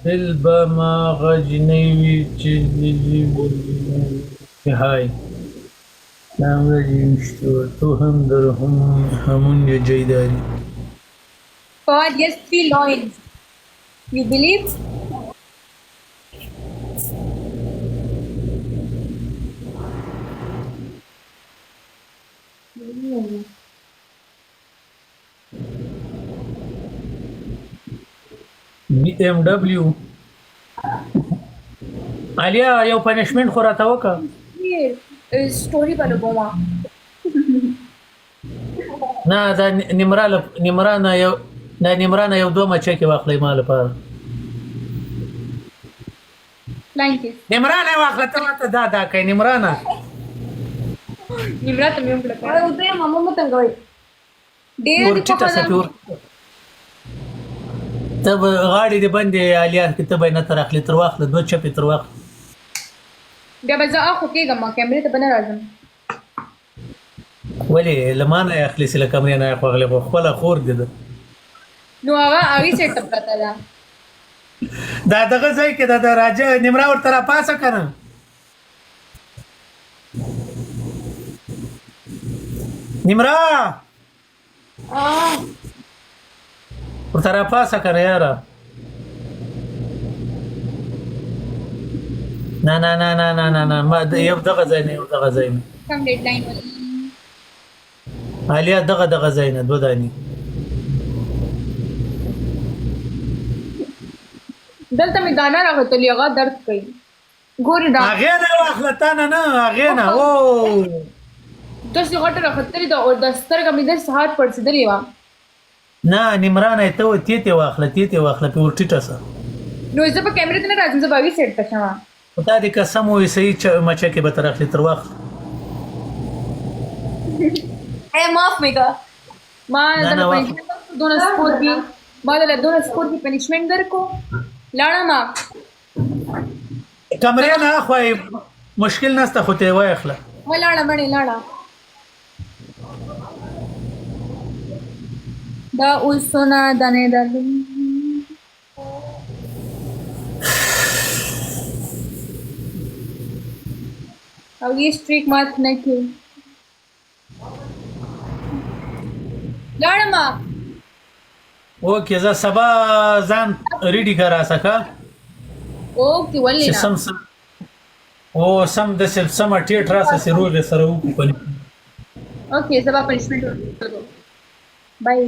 البما غجني هاي نعم يشتو توهم درهم همون يا جيداني. Fawad, yes, 3 lines. You believe? BMW عليا یو پنشمنت خو راته وکړه. Story پهلو بوما. نه دا نمرانه یو دوه مچکې واخلئ ما لپاره. Flying kiss. نمرانه یې واخله ته راته دا کوي نمرانه. Nimra tam yung pala. Ay, uto yung mama mo tanggawin. ډېر ور ټیټه سه ور ته به غاړې دې بندې علیا کې ته به یې نه تر اخلي تر واخله دوه چپې تر واخله. بیا به زه اخو کېږم ما کیمرې ته به نه راځم. ولې له ما نه یې اخلي چې له کمرې نه یې خواغلی خو خپله خور دې ده. نو هغه هغې سیټ ته پرته ده. دا دغه ځای کې د راجه نمره ورته راپاسه که نه. نمره ورته راپاسه که نه یاره. نه ما یو دغه ځای نه کم ډیډلاین ولې علیا دغه ځای نه دوه دانې دلته مې دانه راغتلي هغه درد کوي. ګورې دا هغې نه واخله تا نه هغې نه او داسې غټه راختلې ده او دا سترګه مې داسې هار پړسېدلې وه. نه نمرانه یې ته تیتې واخله پې ور ټیټه سه. نو زه به کیمرې ته نه راځم زه به هغې سیټ ته شم. تا دې قسم ووایي صحیح مچکې به تر اخلي تر واخله. माफ में का माँ दोनों स्कोर की दोनों स्कोर की पनिशमेंट दर को लाना माँ کمرې نه اخوای مشکل نسته خو ته یې واخله. वो लाना बने लाना دا उसना दाने दाल अब ये स्ट्रिक मत नहीं क्यों लाना माँ اوکې زه سبا ځان ریډي که راسه که اوکې ولې چې نه سم داسې سمه ټیټ راسه چې روغې سره وکړو. اوکې زه به پنشمنټ ورکړم. بای